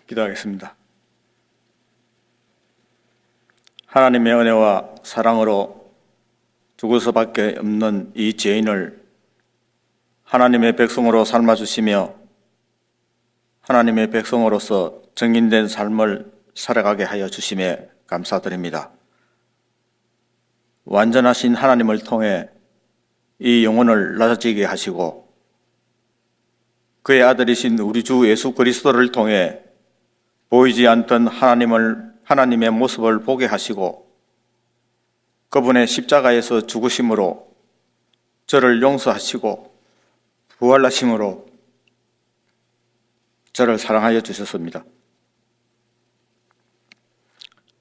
기도하겠습니다. 하나님의 은혜와 사랑으로 죽을 수밖에 없는 이 죄인을 하나님의 백성으로 삼아주시며 하나님의 백성으로서 정인된 삶을 살아가게 하여 주심에 감사드립니다. 완전하신 하나님을 통해 이 영혼을 낮아지게 하시고 그의 아들이신 우리 주 예수 그리스도를 통해 보이지 않던 하나님의 모습을 보게 하시고 그분의 십자가에서 죽으심으로 저를 용서하시고 부활하심으로 저를 사랑하여 주셨습니다.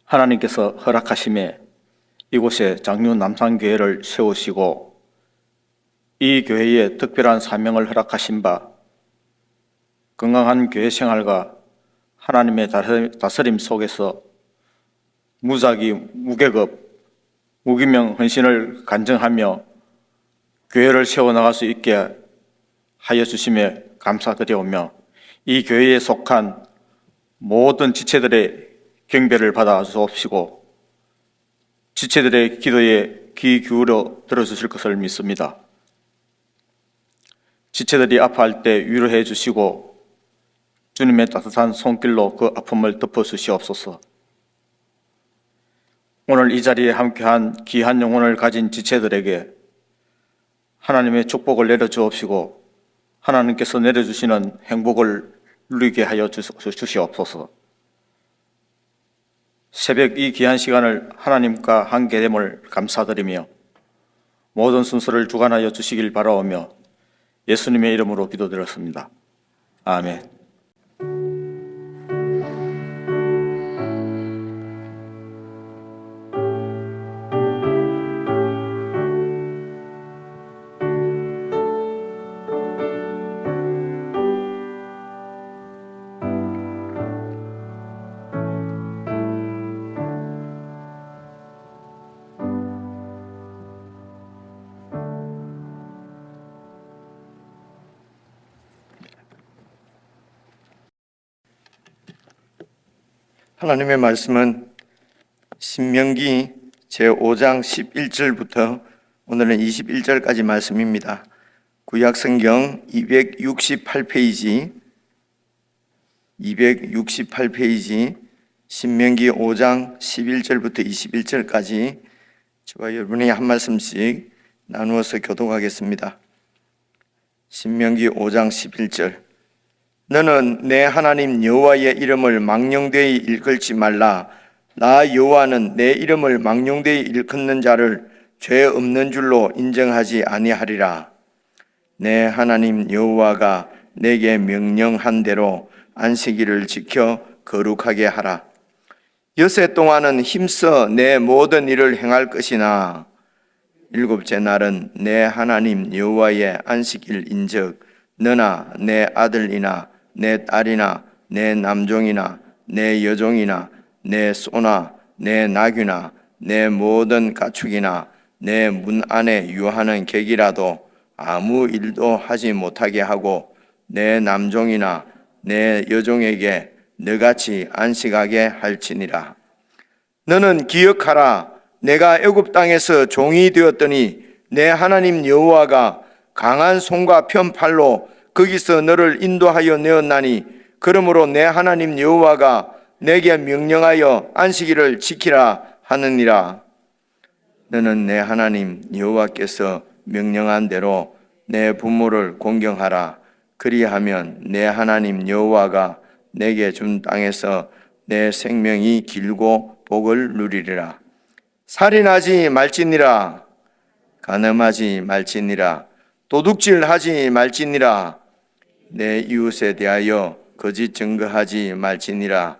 하나님께서 허락하심에 이곳에 장류 남산교회를 세우시고 이 교회에 특별한 사명을 허락하신 바 건강한 교회 생활과 하나님의 다스림 속에서 무작위, 무계급, 무기명 헌신을 간증하며 교회를 세워나갈 수 있게 하여 주심에 감사드리오며 이 교회에 속한 모든 지체들의 경배를 받아 주옵시고 지체들의 기도에 귀 기울여 들어주실 것을 믿습니다. 지체들이 아파할 때 위로해 주시고 주님의 따뜻한 손길로 그 아픔을 덮어주시옵소서. 오늘 이 자리에 함께한 귀한 영혼을 가진 지체들에게 하나님의 축복을 내려주옵시고 하나님께서 내려주시는 행복을 누리게 하여 주시옵소서. 새벽 이 귀한 시간을 하나님과 함께됨을 감사드리며 모든 순서를 주관하여 주시길 바라오며 예수님의 이름으로 기도드렸습니다. 아멘. 하나님의 말씀은 신명기 제5장 11절부터 오늘은 21절까지 말씀입니다. 구약성경 268페이지 신명기 5장 11절부터 21절까지 저와 여러분이 한 말씀씩 나누어서 교독하겠습니다. 신명기 5장 11절 너는 내 하나님 여호와의 이름을 망령되이 일컫지 말라. 나 여호와는 내 이름을 망령되이 일컫는 자를 죄 없는 줄로 인정하지 아니하리라. 내 하나님 여호와가 내게 명령한 대로 안식일을 지켜 거룩하게 하라. 여세 동안은 힘써 내 모든 일을 행할 것이나 일곱째 날은 내 하나님 여호와의 안식일인즉 너나 내 아들이나 내 딸이나 내 남종이나 내 여종이나 내 소나 내 나귀나 내 모든 가축이나 내 문 안에 유하는 객이라도 아무 일도 하지 못하게 하고 내 남종이나 내 여종에게 너같이 안식하게 할지니라. 너는 기억하라. 내가 애굽 땅에서 종이 되었더니 내 하나님 여호와가 강한 손과 편팔로 거기서 너를 인도하여 내었나니 그러므로 내 하나님 여호와가 내게 명령하여 안식일을 지키라 하느니라. 너는 내 하나님 여호와께서 명령한 대로 내 부모를 공경하라. 그리하면 내 하나님 여호와가 내게 준 땅에서 내 생명이 길고 복을 누리리라. 살인하지 말지니라. 간음하지 말지니라. 도둑질하지 말지니라. 내 이웃에 대하여 거짓 증거하지 말지니라.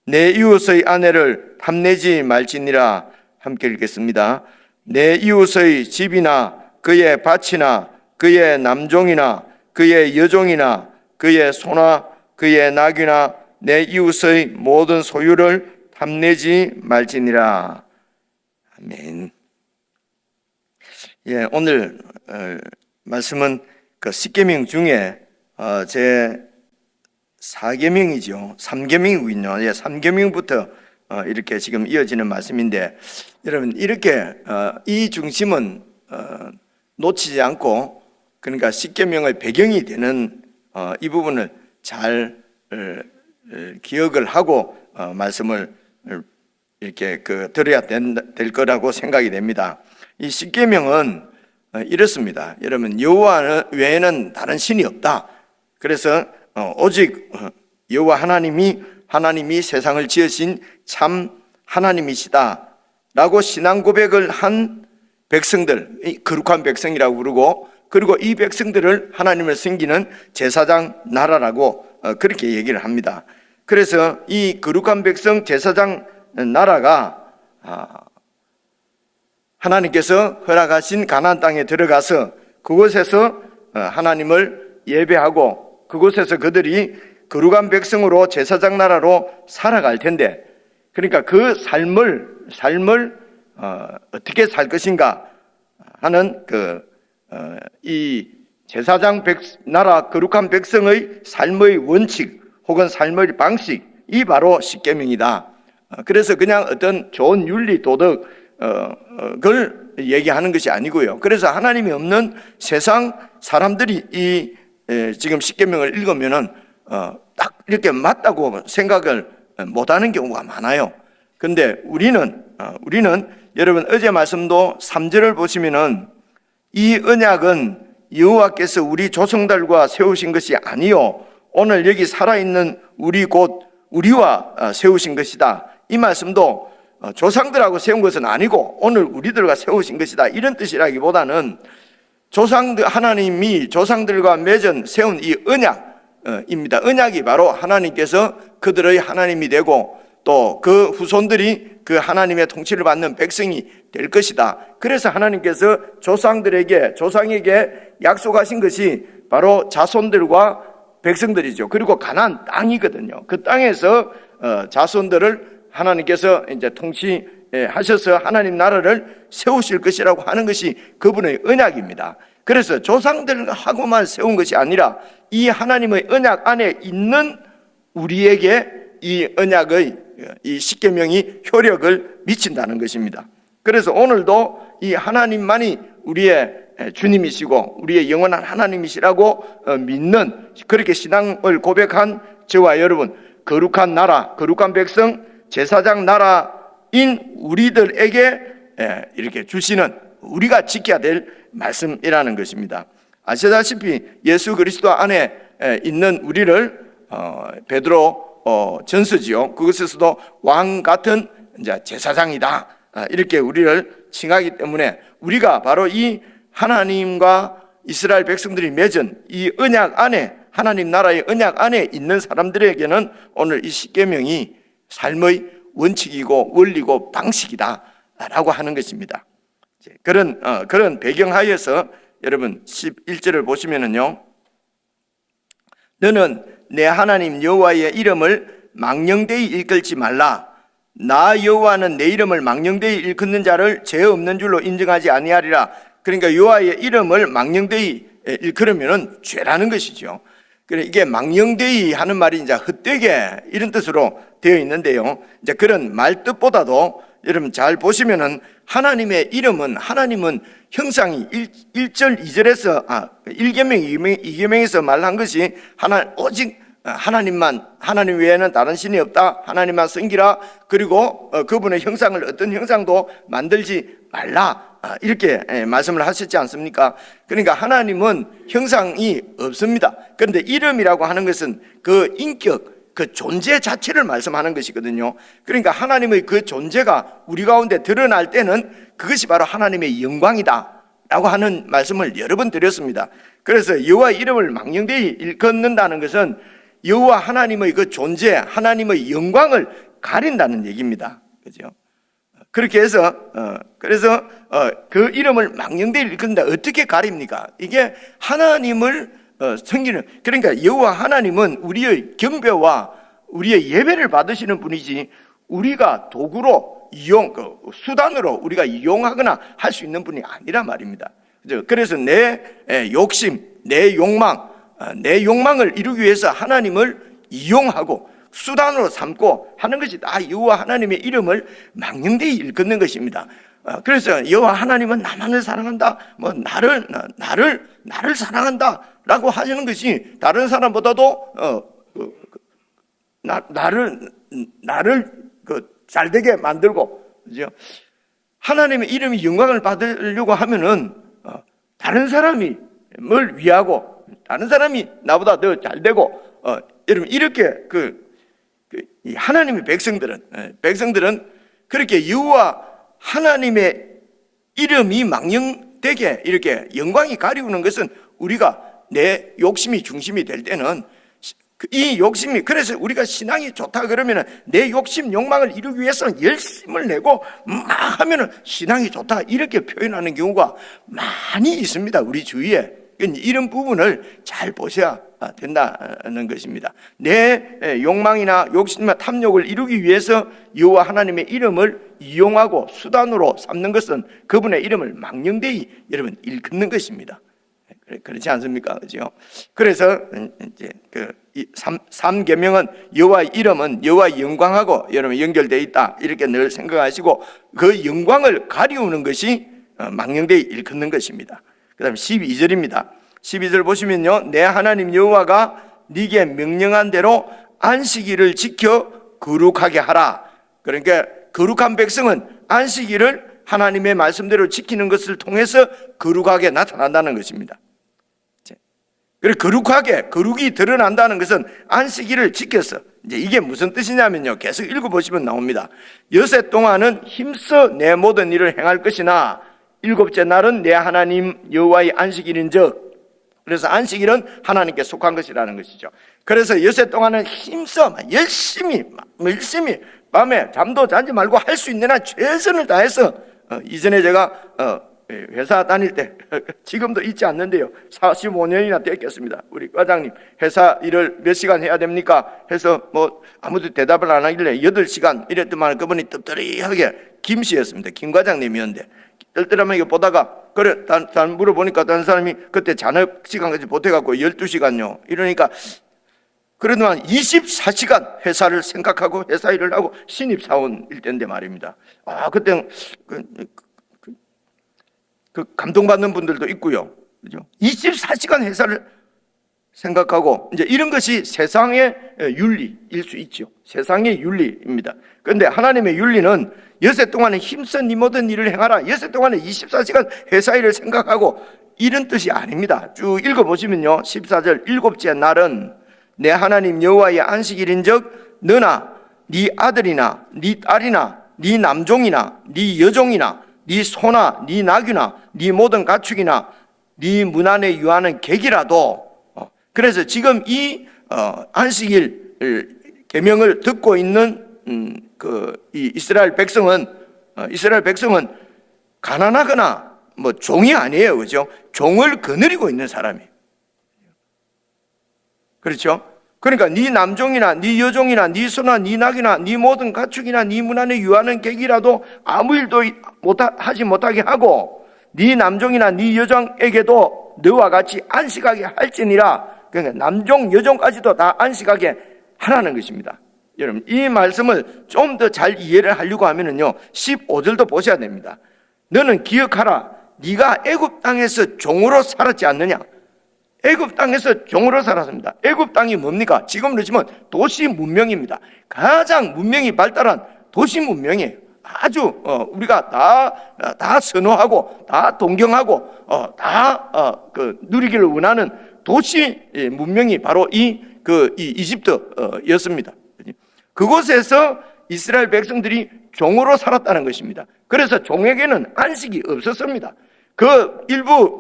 내 이웃의 아내를 탐내지 말지니라. 함께 읽겠습니다. 내 이웃의 집이나 그의 밭이나 그의 남종이나 그의 여종이나 그의 소나 그의 나귀나 내 이웃의 모든 소유를 탐내지 말지니라. 아멘. 오늘 말씀은 그 십계명 중에 제 4계명이죠. 3계명이군요. 예, 3계명부터 이렇게 지금 이어지는 말씀인데, 여러분 이렇게 이 중심은 놓치지 않고, 그러니까 10계명의 배경이 되는 이 부분을 잘 기억을 하고 말씀을 이렇게 들어야 될 거라고 생각이 됩니다. 이 10계명은 이렇습니다. 여러분, 여호와 외에는 다른 신이 없다. 그래서 오직 여호와 하나님이 세상을 지으신 참 하나님이시다 라고 신앙 고백을 한 백성들, 거룩한 백성이라고 부르고, 그리고 이 백성들을 하나님을 섬기는 제사장 나라라고 그렇게 얘기를 합니다. 그래서 이 거룩한 백성 제사장 나라가 하나님께서 허락하신 가나안 땅에 들어가서 그곳에서 하나님을 예배하고, 그곳에서 그들이 거룩한 백성으로 제사장 나라로 살아갈 텐데, 그러니까 그 삶을 어떻게 살 것인가 하는 이 제사장 나라 거룩한 백성의 삶의 원칙 혹은 삶의 방식이 바로 십계명이다. 그래서 그냥 어떤 좋은 윤리 도덕 을 얘기하는 것이 아니고요. 그래서 하나님이 없는 세상 사람들이 이 지금 십계명을 읽으면은 딱 이렇게 맞다고 생각을 못하는 경우가 많아요. 근데 우리는 여러분 어제 말씀도 3절을 보시면은 이 언약은 여호와께서 우리 조상들과 세우신 것이 아니요 오늘 여기 살아있는 우리 곧 우리와 세우신 것이다. 이 말씀도 조상들하고 세운 것은 아니고 오늘 우리들과 세우신 것이다, 이런 뜻이라기보다는 하나님이 조상들과 세운 이 언약입니다. 언약이 바로 하나님께서 그들의 하나님이 되고 또 그 후손들이 그 하나님의 통치를 받는 백성이 될 것이다. 그래서 하나님께서 조상에게 약속하신 것이 바로 자손들과 백성들이죠. 그리고 가나안 땅이거든요. 그 땅에서 자손들을 하나님께서 이제 통치하셔서 하나님 나라를 세우실 것이라고 하는 것이 그분의 언약입니다. 그래서 조상들하고만 세운 것이 아니라 이 하나님의 언약 안에 있는 우리에게 이 언약의 이 십계명이 효력을 미친다는 것입니다. 그래서 오늘도 이 하나님만이 우리의 주님이시고 우리의 영원한 하나님이시라고 믿는, 그렇게 신앙을 고백한 저와 여러분, 거룩한 나라, 거룩한 백성, 제사장 나라인 우리들에게 이렇게 주시는, 우리가 지켜야 될 말씀이라는 것입니다. 아시다시피 예수 그리스도 안에 있는 우리를 베드로 전서지요, 그것에서도 왕 같은 이제 제사장이다 이렇게 우리를 칭하기 때문에, 우리가 바로 이 하나님과 이스라엘 백성들이 맺은 이 언약 안에, 하나님 나라의 언약 안에 있는 사람들에게는 오늘 이 십계명이 삶의 원칙이고 원리고 방식이다 라고 하는 것입니다. 그런 배경하에서 여러분 11절을 보시면은요, 너는 내 하나님 여호와의 이름을 망령되이 일컬지 말라. 나 여호와는 내 이름을 망령되이 일컫는 자를 죄 없는 줄로 인정하지 아니하리라. 그러니까 여호와의 이름을 망령되이 일컬으면은 죄라는 것이죠. 그래, 이게 망령되이 하는 말이 이제 헛되게 이런 뜻으로 되어 있는데요. 이제 그런 말 뜻보다도 여러분 잘 보시면은 하나님의 이름은, 하나님은 형상이 1절 2절에서 1계명 2계명에서 말한 것이 오직 하나님 외에는 다른 신이 없다, 하나님만 섬기라, 그리고 그분의 형상을 어떤 형상도 만들지 말라, 이렇게 말씀을 하셨지 않습니까? 그러니까 하나님은 형상이 없습니다. 그런데 이름이라고 하는 것은 그 인격, 그 존재 자체를 말씀하는 것이거든요. 그러니까 하나님의 그 존재가 우리 가운데 드러날 때는 그것이 바로 하나님의 영광이다 라고 하는 말씀을 여러 번 드렸습니다. 그래서 여호와의 이름을 망령되이 일컫는다는 것은 여호와 하나님의 그 존재, 하나님의 영광을 가린다는 얘기입니다. 그죠? 그렇게 해서 그래서 그 이름을 망령되이 일컫는다. 어떻게 가립니까? 이게 하나님을 섬기는, 그러니까 여호와 하나님은 우리의 경배와 우리의 예배를 받으시는 분이지, 우리가 도구로 수단으로 우리가 이용하거나 할 수 있는 분이 아니란 말입니다. 그래서 내 욕심, 내 욕망을 이루기 위해서 하나님을 이용하고 수단으로 삼고 하는 것이 다 여호와 하나님의 이름을 망령되이 일컫는 것입니다. 그래서 여호와 하나님은 나만을 사랑한다, 뭐 나를 사랑한다라고 하시는 것이 다른 사람보다도 나를 잘되게 만들고, 그죠? 하나님의 이름이 영광을 받으려고 하면은 다른 사람을 위하고 다른 사람이 나보다 더 잘되고, 여러분 이렇게 이 하나님의 백성들은 그렇게 여호와 하나님의 이름이 망령되게 이렇게 영광이 가리우는 것은 우리가 내 욕심이 중심이 될 때는 이 욕심이, 그래서 우리가 신앙이 좋다 그러면은 내 욕심 욕망을 이루기 위해서는 열심을 내고 막 하면은 신앙이 좋다 이렇게 표현하는 경우가 많이 있습니다, 우리 주위에. 이런 부분을 잘 보셔야 된다는 것입니다. 내 욕망이나 욕심이나 탐욕을 이루기 위해서 여호와 하나님의 이름을 이용하고 수단으로 삼는 것은 그분의 이름을 망령되이 여러분 일컫는 것입니다. 그렇지 않습니까? 그죠? 그래서 이제 삼계명은 여호와의 이름은 여호와의 영광하고 여러분 연결되어 있다 이렇게 늘 생각하시고 그 영광을 가리우는 것이 망령되이 일컫는 것입니다. 그 다음에 12절입니다. 12절 보시면요, 내 하나님 여호와가 네게 명령한 대로 안식일을 지켜 거룩하게 하라. 그러니까 거룩한 백성은 안식일을 하나님의 말씀대로 지키는 것을 통해서 거룩하게 나타난다는 것입니다. 그리고 거룩이 드러난다는 것은 안식일을 지켜서, 이제 이게 무슨 뜻이냐면요, 계속 읽어보시면 나옵니다. 여세 동안은 힘써 내 모든 일을 행할 것이나 일곱째 날은 내 하나님 여호와의 안식일인즉, 그래서 안식일은 하나님께 속한 것이라는 것이죠. 그래서 여세 동안은 힘써 열심히 밤에 잠도 자지 말고 할 수 있는 한 최선을 다해서, 이전에 제가 회사 다닐 때 지금도 잊지 않는데요, 45년이나 됐겠습니다. 우리 과장님 회사 일을 몇 시간 해야 됩니까? 해서 뭐 아무도 대답을 안 하길래 8시간 이랬더만 그분이 뜰뜰하게 김씨였습니다. 김 과장님이었는데 뜰뜰하게 보다가, 그래 다른 물어보니까 다른 사람이 그때 잔업 시간까지 보태갖고 12시간요 이러니까, 그래도 24시간 회사를 생각하고 회사 일을 하고 신입사원일 때인데 말입니다. 그때 그 감동받는 분들도 있고요, 그죠? 24시간 회사를 생각하고, 이제 이런 것이 세상의 윤리일 수 있죠. 세상의 윤리입니다. 그런데 하나님의 윤리는 여세 동안에 힘써 네 모든 일을 행하라, 여세 동안에 24시간 회사 일을 생각하고, 이런 뜻이 아닙니다. 쭉 읽어보시면요, 14절 일곱째 날은 내 하나님 여호와의 안식일인즉 너나 네 아들이나 네 딸이나 네 남종이나 네 여종이나 네 소나 네 나귀나 네 모든 가축이나 네 문 안에 유하는 객이라도, 그래서 지금 이 안식일 계명을 듣고 있는 이 이스라엘 백성은 가난하거나 뭐 종이 아니에요, 그죠? 종을 거느리고 있는 사람이에요. 그렇죠? 그러니까 네 남종이나 네 여종이나 네 소나 네 낙이나 네 모든 가축이나 네 문 안에 유하는 객이라도 아무 일도 하지 못하게 하고, 네 남종이나 네 여종에게도 너와 같이 안식하게 할지니라. 그러니까 남종 여종까지도 다 안식하게 하라는 것입니다. 여러분 이 말씀을 좀 더 잘 이해를 하려고 하면은요, 15절도 보셔야 됩니다. 너는 기억하라, 네가 애굽 땅에서 종으로 살았지 않느냐. 애굽 땅에서 종으로 살았습니다. 애굽 땅이 뭡니까? 지금으로 치면 도시 문명입니다. 가장 문명이 발달한 도시 문명이에요. 아주 우리가 다 선호하고 다 동경하고 누리기를 원하는 도시 문명이 바로 이 이집트였습니다. 그곳에서 이스라엘 백성들이 종으로 살았다는 것입니다. 그래서 종에게는 안식이 없었습니다. 일부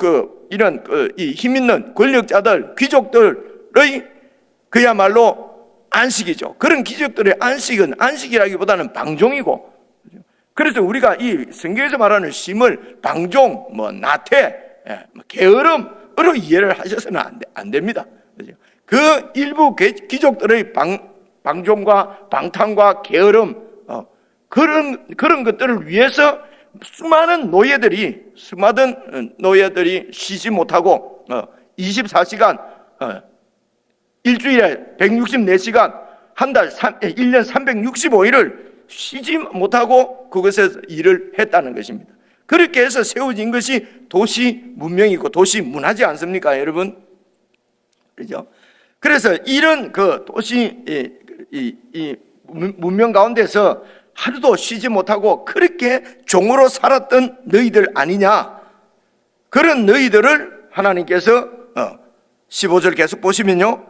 이런 이 힘 있는 권력자들, 귀족들의 그야말로 안식이죠. 그런 귀족들의 안식은 안식이라기보다는 방종이고, 그래서 우리가 이 성경에서 말하는 쉼을 방종, 나태, 게으름으로 이해를 하셔서는 안 됩니다. 그 일부 귀족들의 방종과 방탕과 게으름, 그런 것들을 위해서 수많은 노예들이 쉬지 못하고 24시간 일주일에 164시간, 한 달 1년 365일을 쉬지 못하고 그것에서 일을 했다는 것입니다. 그렇게 해서 세워진 것이 도시 문명이고 도시 문화지 않습니까, 여러분? 그렇죠? 그래서 이런 그 도시 이 문명 가운데서 하루도 쉬지 못하고 그렇게 종으로 살았던 너희들 아니냐? 그런 너희들을 하나님께서 15절 계속 보시면요,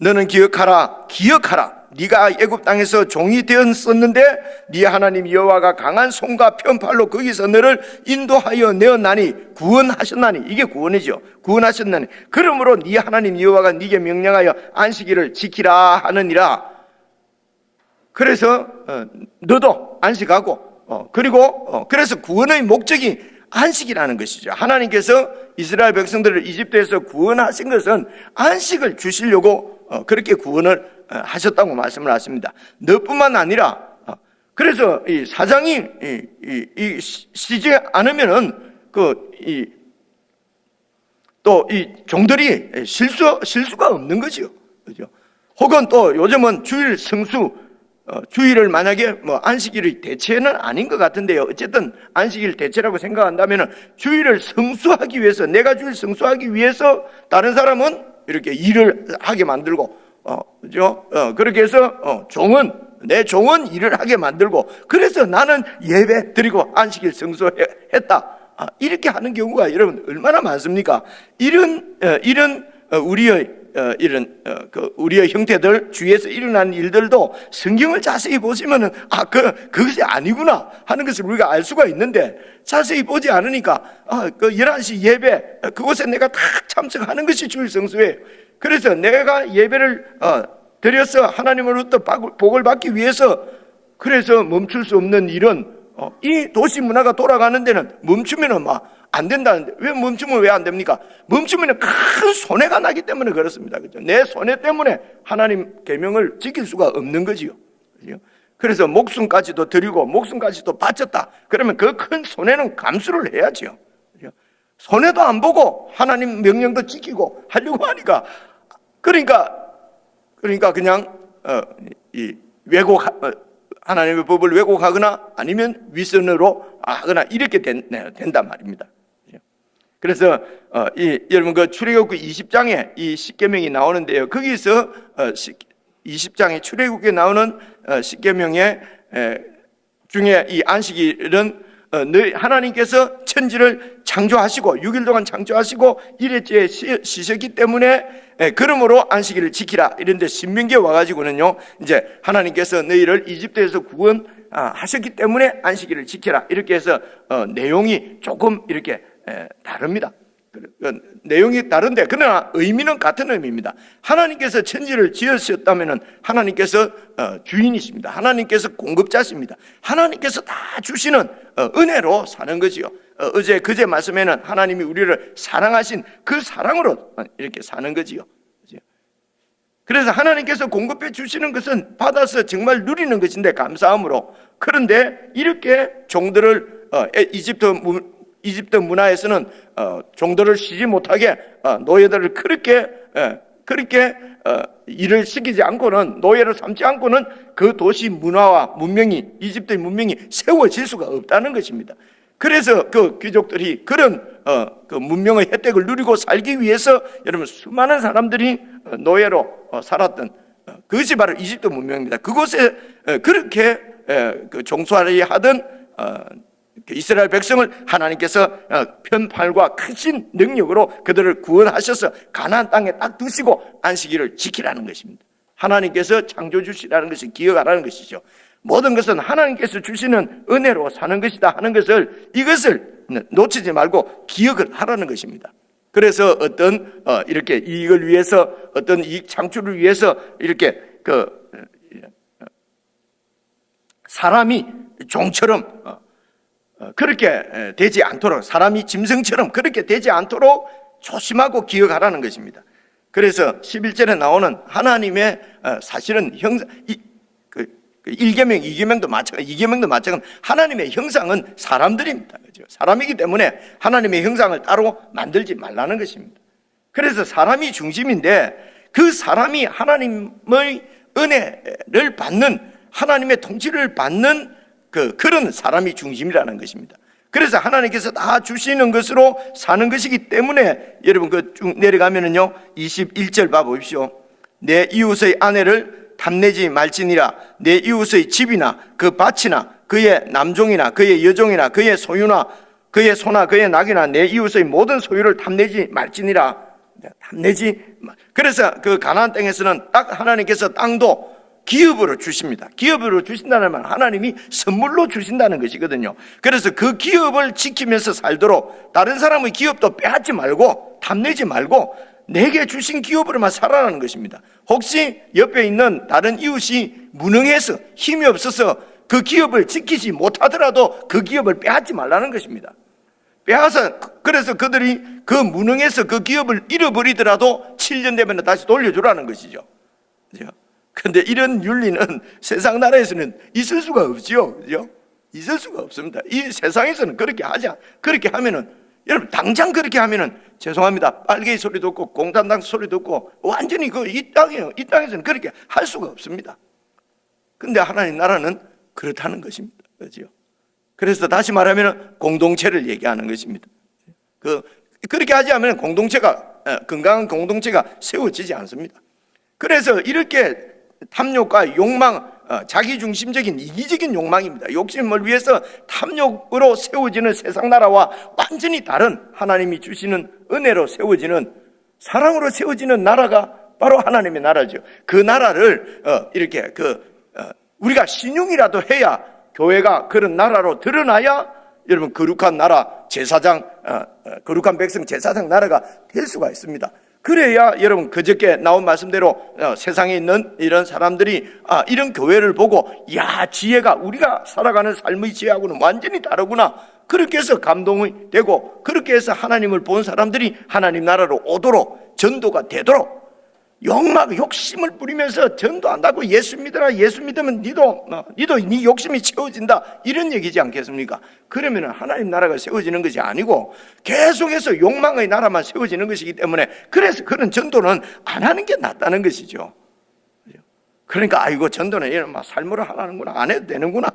너는 기억하라, 기억하라. 네가 애굽 땅에서 종이 되었었는데 네 하나님 여호와가 강한 손과 편팔로 거기서 너를 인도하여 내었나니 구원하셨나니, 이게 구원이죠. 구원하셨나니 그러므로 네 하나님 여호와가 네게 명령하여 안식일을 지키라 하느니라. 그래서 너도 안식하고 그리고 그래서 구원의 목적이 안식이라는 것이죠. 하나님께서 이스라엘 백성들을 이집트에서 구원하신 것은 안식을 주시려고 그렇게 구원을 하셨다고 말씀을 하십니다. 너뿐만 아니라 그래서 이 사장이 쉬지 않으면은 또 이 종들이 쉴 수가 없는 거죠. 그죠? 혹은 또 요즘은 주일 성수, 주일을 만약에 안식일의 대체는 아닌 것 같은데요. 어쨌든 안식일 대체라고 생각한다면 주일을 성수하기 위해서, 내가 주일 성수하기 위해서 다른 사람은 이렇게 일을 하게 만들고, 그죠? 그렇게 해서 내 종은 일을 하게 만들고, 그래서 나는 예배 드리고 안식일 성수했다. 이렇게 하는 경우가 여러분 얼마나 많습니까? 이런 우리의 형태들, 주위에서 일어나는 일들도 성경을 자세히 보시면은 그것이 아니구나 하는 것을 우리가 알 수가 있는데, 자세히 보지 않으니까 그 11시 예배, 그곳에 내가 다 참석하는 것이 주일 성수예요. 그래서 내가 예배를 드려서 하나님으로부터 복을 받기 위해서, 그래서 멈출 수 없는 일은 이 도시 문화가 돌아가는 데는 멈추면은 안 된다는데, 왜 멈추면 왜 안 됩니까? 멈추면 큰 손해가 나기 때문에 그렇습니다. 그죠? 내 손해 때문에 하나님 계명을 지킬 수가 없는 거지요. 그죠? 그래서 목숨까지도 드리고 목숨까지도 바쳤다. 그러면 그 큰 손해는 감수를 해야지요. 그죠? 손해도 안 보고 하나님 명령도 지키고 하려고 하니까, 그러니까 그냥 하나님의 법을 왜곡하거나 아니면 위선으로 하거나 이렇게 된단 말입니다. 그래서 여러분 그 출애굽기 20장에 이 십계명이 나오는데요. 거기서 20장에 출애굽기에 나오는 십계명의 중에 이 안식일은 하나님께서 천지를 창조하시고 6일 동안 창조하시고 일일째에 쉬셨기 때문에 그러므로 안식일을 지키라. 이런데 신명기에 와가지고는요, 이제 하나님께서 너희를 이집트에서 구원하셨기 때문에 안식일을 지켜라. 이렇게 해서 내용이 조금 이렇게 다릅니다. 내용이 다른데 그러나 의미는 같은 의미입니다. 하나님께서 천지를 지으셨다면 하나님께서 주인이십니다. 하나님께서 공급자십니다. 하나님께서 다 주시는 은혜로 사는 거지요. 어제 그제 말씀에는 하나님이 우리를 사랑하신 그 사랑으로 이렇게 사는 거지요. 그래서 하나님께서 공급해 주시는 것은 받아서 정말 누리는 것인데 감사함으로, 그런데 이렇게 종들을 이집트 문화에서는 종들을 쉬지 못하게 노예들을 그렇게 일을 시키지 않고는, 노예를 삼지 않고는 그 도시 문화와 문명이, 이집트의 문명이 세워질 수가 없다는 것입니다. 그래서 그 귀족들이 그런 그 문명의 혜택을 누리고 살기 위해서 여러분 수많은 사람들이 노예로 살았던 그것이 바로 이집트 문명입니다. 그곳에 그렇게 그 종살이 하던 이스라엘 백성을 하나님께서 편팔과 크신 능력으로 그들을 구원하셔서 가나안 땅에 딱 두시고 안식일을 지키라는 것입니다. 하나님께서 창조주시라는 것을 기억하라는 것이죠. 모든 것은 하나님께서 주시는 은혜로 사는 것이다 하는 것을, 이것을 놓치지 말고 기억을 하라는 것입니다. 그래서 어떤 이렇게 이익을 위해서, 어떤 이익 창출을 위해서 이렇게 사람이 종처럼 그렇게 되지 않도록, 사람이 짐승처럼 그렇게 되지 않도록 조심하고 기억하라는 것입니다. 그래서 11절에 나오는 하나님의 사실은 형상, 1계명, 2계명도 마찬가지. 하나님의 형상은 사람들입니다. 그죠? 사람이기 때문에 하나님의 형상을 따로 만들지 말라는 것입니다. 그래서 사람이 중심인데 그 사람이 하나님의 은혜를 받는, 하나님의 통치를 받는 그런 사람이 중심이라는 것입니다. 그래서 하나님께서 다 주시는 것으로 사는 것이기 때문에 여러분 쭉 내려가면은요 21절 봐보십시오. 내 이웃의 아내를 탐내지 말지니라. 내 이웃의 집이나 그 밭이나 그의 남종이나 그의 여종이나 그의 소유나 그의 소나 그의 낙이나 내 이웃의 모든 소유를 탐내지 말지니라. 탐내지. 그래서 그 가나안 땅에서는 딱 하나님께서 땅도 기업으로 주십니다. 기업으로 주신다는 말, 하나님이 선물로 주신다는 것이거든요. 그래서 그 기업을 지키면서 살도록 다른 사람의 기업도 빼앗지 말고 탐내지 말고 내게 주신 기업으로만 살아라는 것입니다. 혹시 옆에 있는 다른 이웃이 무능해서 힘이 없어서 그 기업을 지키지 못하더라도 그 기업을 빼앗지 말라는 것입니다. 빼앗아, 그래서 그들이 그 무능해서 그 기업을 잃어버리더라도 7년 되면 다시 돌려주라는 것이죠. 그죠? 그런데 이런 윤리는 세상 나라에서는 있을 수가 없지요. 그죠? 있을 수가 없습니다. 이 세상에서는 그렇게 하면은, 여러분, 당장 그렇게 하면은, 죄송합니다. 빨갱이 소리 듣고, 공산당 소리 듣고, 완전히 이 땅에서는 그렇게 할 수가 없습니다. 근데 하나님 나라는 그렇다는 것입니다. 그죠? 그래서 다시 말하면 공동체를 얘기하는 것입니다. 그렇게 하지 않으면 건강한 공동체가 세워지지 않습니다. 그래서 이렇게 탐욕과 욕망, 자기중심적인 이기적인 욕망입니다. 욕심을 위해서 탐욕으로 세워지는 세상 나라와 완전히 다른 하나님이 주시는 은혜로 세워지는, 사랑으로 세워지는 나라가 바로 하나님의 나라죠. 그 나라를 이렇게 우리가 신용이라도 해야, 교회가 그런 나라로 드러나야 여러분 거룩한 나라 제사장, 거룩한 백성 제사장 나라가 될 수가 있습니다. 그래야 여러분 그저께 나온 말씀대로 세상에 있는 이런 사람들이 이런 교회를 보고, 야, 지혜가 우리가 살아가는 삶의 지혜하고는 완전히 다르구나, 그렇게 해서 감동이 되고, 그렇게 해서 하나님을 본 사람들이 하나님 나라로 오도록, 전도가 되도록, 욕심을 부리면서 전도한다고 예수 믿어라, 예수 믿으면 니도 네 욕심이 채워진다, 이런 얘기지 않겠습니까? 그러면 하나님 나라가 세워지는 것이 아니고 계속해서 욕망의 나라만 세워지는 것이기 때문에, 그래서 그런 전도는 안 하는 게 낫다는 것이죠. 그러니까 아이고, 전도는 이런 삶으로 하라는구나, 안 해도 되는구나,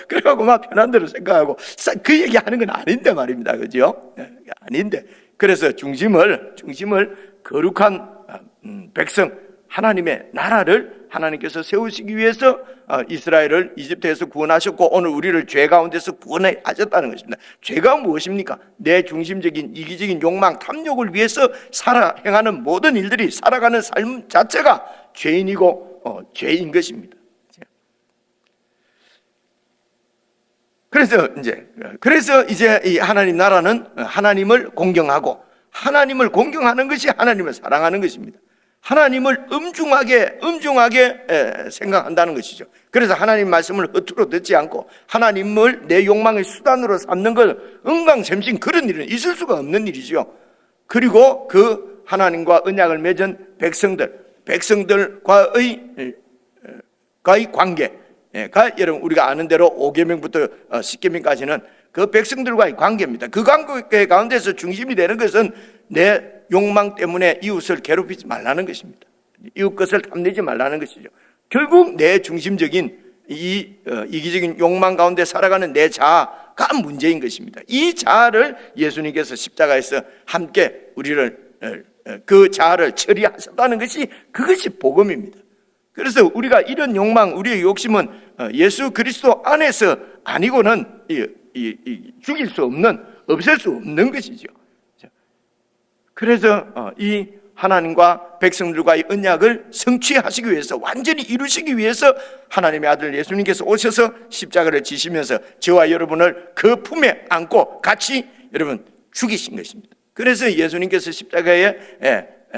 그래갖고 편한 대로 생각하고 그 얘기하는 건 아닌데 말입니다. 그죠? 아닌데, 그래서 중심을 거룩한 백성, 하나님의 나라를 하나님께서 세우시기 위해서 이스라엘을 이집트에서 구원하셨고, 오늘 우리를 죄 가운데서 구원하셨다는 것입니다. 죄가 무엇입니까? 내 중심적인 이기적인 욕망, 탐욕을 위해서 행하는 모든 일들이, 살아가는 삶 자체가 죄인이고 죄인 것입니다. 그래서 이제 이 하나님 나라는 하나님을 공경하고, 하나님을 공경하는 것이 하나님을 사랑하는 것입니다. 하나님을 엄중하게 생각한다는 것이죠. 그래서 하나님 말씀을 허투루 듣지 않고 하나님을 내 욕망의 수단으로 삼는 것, 응강샘신 그런 일은 있을 수가 없는 일이죠. 그리고 그 하나님과 언약을 맺은 백성들과의 관계가, 여러분 우리가 아는 대로 5계명부터 10계명까지는 그 백성들과의 관계입니다. 그 관계 가운데서 중심이 되는 것은 내 욕망 때문에 이웃을 괴롭히지 말라는 것입니다. 이웃 것을 탐내지 말라는 것이죠. 결국 내 중심적인 이기적인 욕망 가운데 살아가는 내 자아가 문제인 것입니다. 이 자아를 예수님께서 십자가에서 함께 우리를 그 자아를 처리하셨다는 것이, 그것이 복음입니다. 그래서 우리가 이런 욕망, 우리의 욕심은 예수 그리스도 안에서 아니고는 죽일 수 없는, 없앨 수 없는 것이죠. 그래서 이 하나님과 백성들과의 언약을 성취하시기 위해서, 완전히 이루시기 위해서 하나님의 아들 예수님께서 오셔서 십자가를 지시면서 저와 여러분을 그 품에 안고 같이 여러분 죽이신 것입니다. 그래서 예수님께서 십자가에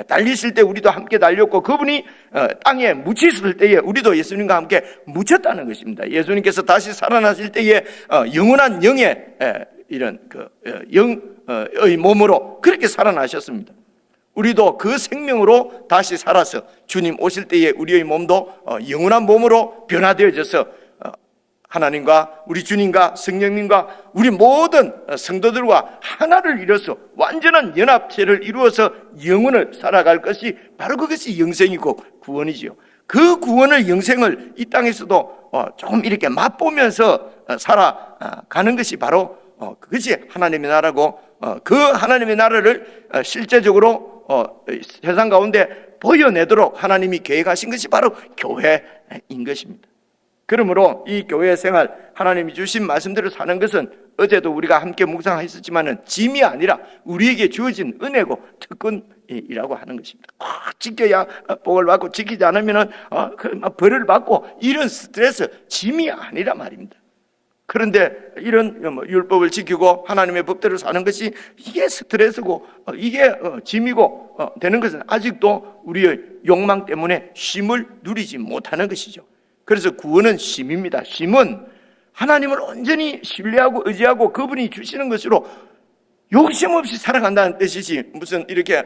달리실 때 우리도 함께 달렸고, 그분이 땅에 묻히실 때에 우리도 예수님과 함께 묻혔다는 것입니다. 예수님께서 다시 살아나실 때에 영원한 영의 이런 영의 몸으로 그렇게 살아나셨습니다. 우리도 그 생명으로 다시 살아서 주님 오실 때에 우리의 몸도 영원한 몸으로 변화되어져서 하나님과 우리 주님과 성령님과 우리 모든 성도들과 하나를 이뤄서 완전한 연합체를 이루어서 영혼을 살아갈 것이 바로 그것이 영생이고 구원이지요. 그 구원을 영생을 이 땅에서도 조금 이렇게 맛보면서 살아가는 것이 바로 그것이 하나님의 나라고, 그 하나님의 나라를 실제적으로 세상 가운데 보여내도록 하나님이 계획하신 것이 바로 교회인 것입니다. 그러므로 이 교회 생활, 하나님이 주신 말씀대로 사는 것은 어제도 우리가 함께 묵상했었지만은 짐이 아니라 우리에게 주어진 은혜고 특권이라고 하는 것입니다. 꼭 지켜야 복을 받고 지키지 않으면은 벌을 받고, 이런 스트레스, 짐이 아니라 말입니다. 그런데 이런 율법을 지키고 하나님의 법대로 사는 것이 이게 스트레스고 이게 짐이고 되는 것은 아직도 우리의 욕망 때문에 쉼을 누리지 못하는 것이죠. 그래서 구원은 쉼입니다. 쉼은 하나님을 온전히 신뢰하고 의지하고 그분이 주시는 것으로 욕심 없이 살아간다는 뜻이지, 무슨 이렇게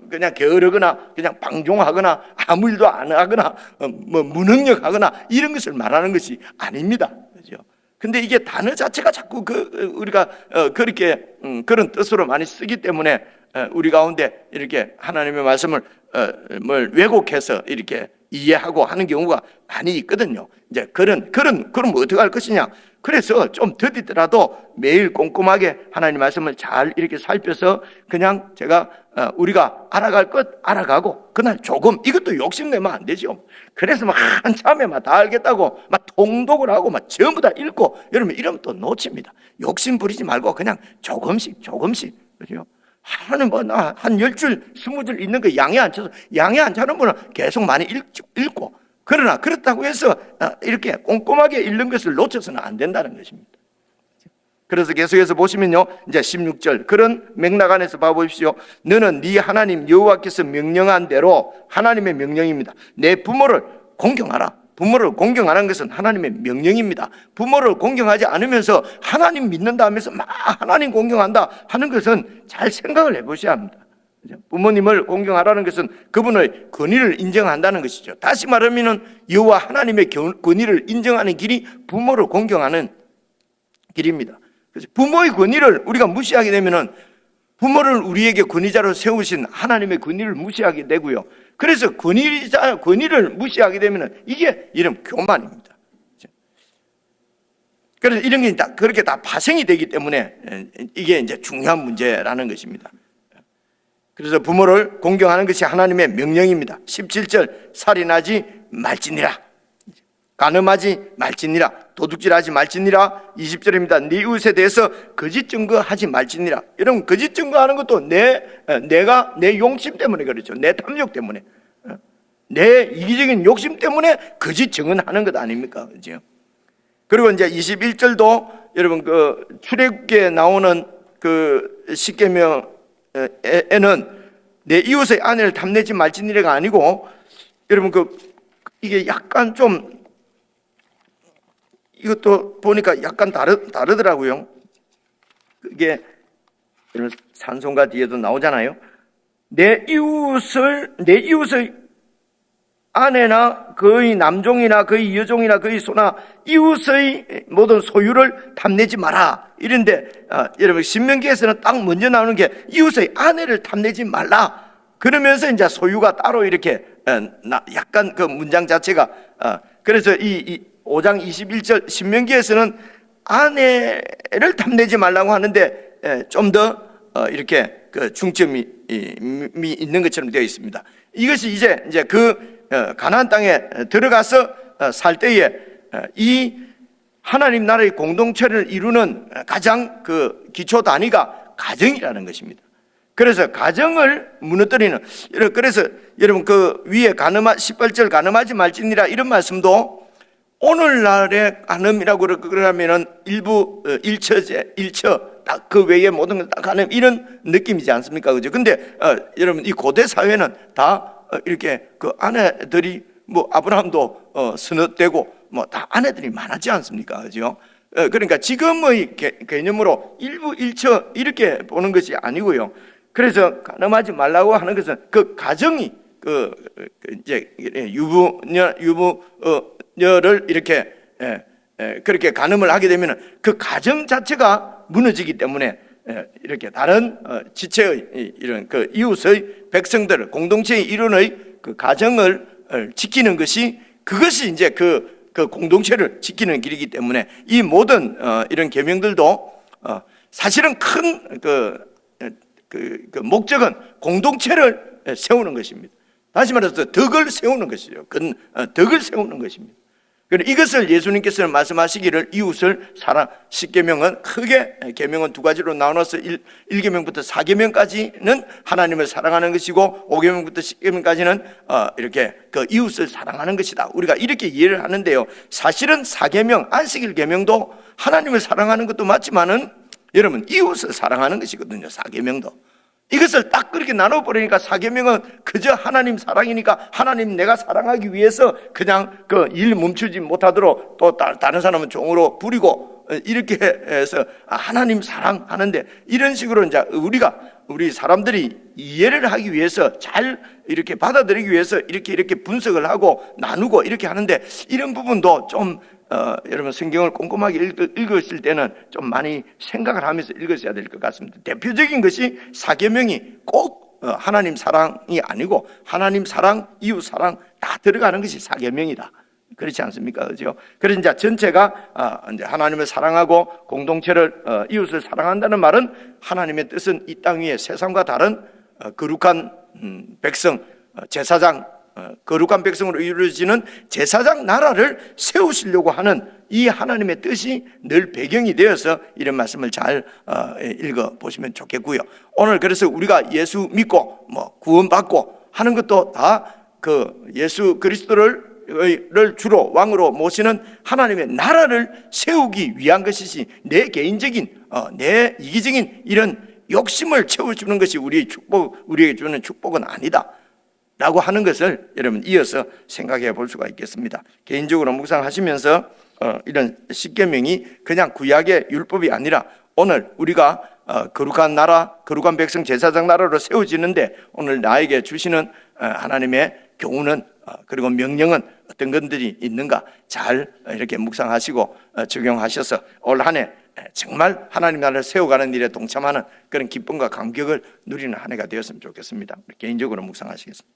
그냥 게으르거나 그냥 방종하거나 아무 일도 안 하거나 무능력하거나 이런 것을 말하는 것이 아닙니다. 그죠? 근데 이게 단어 자체가 자꾸 우리가 그렇게 그런 뜻으로 많이 쓰기 때문에 우리 가운데 이렇게 하나님의 말씀을 왜곡해서 이렇게 이해하고 하는 경우가 많이 있거든요. 이제 그럼 어떻게 할 것이냐? 그래서 좀 더디더라도 매일 꼼꼼하게 하나님 말씀을 잘 이렇게 살펴서 그냥 우리가 알아갈 것 알아가고, 그날 조금, 이것도 욕심내면 안 되죠. 그래서 막 한참에 다 알겠다고 막 통독을 하고 막 전부 다 읽고 이러면 또 놓칩니다. 욕심 부리지 말고 그냥 조금씩, 그죠? 하나는 한 10줄, 20줄 읽는 거 양에 안 차서, 양에 안 차는 분은 계속 많이 읽고, 그러나 그렇다고 해서 이렇게 꼼꼼하게 읽는 것을 놓쳐서는 안 된다는 것입니다. 그래서 계속해서 보시면요, 이제 16절, 그런 맥락 안에서 봐보십시오. 너는 네 하나님 여호와께서 명령한 대로, 하나님의 명령입니다. 내 부모를 공경하라. 부모를 공경하는 것은 하나님의 명령입니다. 부모를 공경하지 않으면서 하나님 믿는다 하면서 막 하나님 공경한다 하는 것은 잘 생각을 해보셔야 합니다. 부모님을 공경하라는 것은 그분의 권위를 인정한다는 것이죠. 다시 말하면 여호와 하나님의 권위를 인정하는 길이 부모를 공경하는 길입니다. 그래서 부모의 권위를 우리가 무시하게 되면은 부모를 우리에게 권위자로 세우신 하나님의 권위를 무시하게 되고요. 그래서 권위를 무시하게 되면 이게 이런 교만입니다. 그래서 이런 게 그렇게 다 파생이 되기 때문에 이게 이제 중요한 문제라는 것입니다. 그래서 부모를 공경하는 것이 하나님의 명령입니다. 17절, 살인하지 말지니라, 간음하지 말지니라, 도둑질하지 말지니라. 20절입니다. 네 이웃에 대해서 거짓 증거하지 말지니라. 여러분, 거짓 증거하는 것도 내가 내 용심 때문에 그렇죠. 내 탐욕 때문에, 내 이기적인 욕심 때문에 거짓 증언하는 것 아닙니까? 그죠? 그리고 이제 21절도 여러분 출애굽기에 나오는 십계명에는 내 이웃의 아내를 탐내지 말지니라가 아니고, 여러분 이게 약간 좀, 이것도 보니까 약간 다르더라고요. 그게 산송가 뒤에도 나오잖아요. 내 이웃의 아내나 그의 남종이나 그의 여종이나 그의 소나 이웃의 모든 소유를 탐내지 마라. 이런데 여러분, 신명기에서는 딱 먼저 나오는 게 이웃의 아내를 탐내지 말라. 그러면서 이제 소유가 따로 이렇게 약간 그 문장 자체가, 그래서 이 5장 21절 신명기에서는 아내를 탐내지 말라고 하는데 좀 더 이렇게 중점이 있는 것처럼 되어 있습니다. 이것이 이제 가나안 땅에 들어가서 살 때에 이 하나님 나라의 공동체를 이루는 가장 기초 단위가 가정이라는 것입니다. 그래서 가정을 무너뜨리는, 그래서 여러분 위에 18절 간음하지 말지니라 이런 말씀도 오늘날의 간음이라고 그러면은 일부 일처 딱 그 외에 모든 걸 다 간음, 이런 느낌이지 않습니까? 그죠? 근데 여러분, 이 고대 사회는 다 이렇게 아내들이 아브라함도 서너되고 다 아내들이 많았지 않습니까? 그죠? 그러니까 지금의 개념으로 일부 일처 이렇게 보는 것이 아니고요. 그래서 간음하지 말라고 하는 것은 그 가정이 이제 유부녀를 이렇게 그렇게 간음을 하게 되면 그 가정 자체가 무너지기 때문에 이렇게 다른 지체의 이런 그 이웃의 백성들, 공동체의 일원의 그 가정을 지키는 것이, 그것이 이제 그 공동체를 지키는 길이기 때문에 이 모든 이런 계명들도 사실은 큰 그 목적은 공동체를 세우는 것입니다. 다시 말해서 덕을 세우는 것이죠. 덕을 세우는 것입니다. 그래서 이것을 예수님께서는 말씀하시기를 이웃을 사랑, 10계명은 크게 계명은 두 가지로 나눠서 1계명부터 4계명까지는 하나님을 사랑하는 것이고 5계명부터 10계명까지는 이렇게 그 이웃을 사랑하는 것이다. 우리가 이렇게 이해를 하는데요. 사실은 4계명, 안식일 계명도 하나님을 사랑하는 것도 맞지만은 여러분 이웃을 사랑하는 것이거든요. 4계명도. 이것을 딱 그렇게 나눠버리니까 4계명은 그저 하나님 사랑이니까 하나님 내가 사랑하기 위해서 그냥 그 일 멈추지 못하도록 또 다른 사람은 종으로 부리고 이렇게 해서 하나님 사랑하는데, 이런 식으로 이제 우리 사람들이 이해를 하기 위해서 잘 이렇게 받아들이기 위해서 이렇게 분석을 하고 나누고 이렇게 하는데, 이런 부분도 좀 여러분 성경을 꼼꼼하게 읽으실 때는 좀 많이 생각을 하면서 읽으셔야 될 것 같습니다. 대표적인 것이 4계명이 꼭 하나님 사랑이 아니고 하나님 사랑, 이웃 사랑 다 들어가는 것이 4계명이다. 그렇지 않습니까? 그죠? 그래서 이제 전체가 이제 하나님을 사랑하고 공동체를 이웃을 사랑한다는 말은 하나님의 뜻은 이 땅 위에 세상과 다른 거룩한 백성, 제사장, 거룩한 백성으로 이루어지는 제사장 나라를 세우시려고 하는 이 하나님의 뜻이 늘 배경이 되어서 이런 말씀을 잘 읽어보시면 좋겠고요. 오늘 그래서 우리가 예수 믿고 구원받고 하는 것도 다 그 예수 그리스도를 주로 왕으로 모시는 하나님의 나라를 세우기 위한 것이지, 내 개인적인 내 이기적인 이런 욕심을 채워주는 것이 우리에게 주는 축복은 아니다 라고 하는 것을 여러분 이어서 생각해 볼 수가 있겠습니다. 개인적으로 묵상하시면서 이런 10계명이 그냥 구약의 율법이 아니라 오늘 우리가 거룩한 나라, 거룩한 백성 제사장 나라로 세워지는데 오늘 나에게 주시는 하나님의 교훈은 그리고 명령은 어떤 것들이 있는가 잘 이렇게 묵상하시고 적용하셔서 올 한 해 정말 하나님 나라를 세워가는 일에 동참하는 그런 기쁨과 감격을 누리는 한 해가 되었으면 좋겠습니다. 개인적으로 묵상하시겠습니다.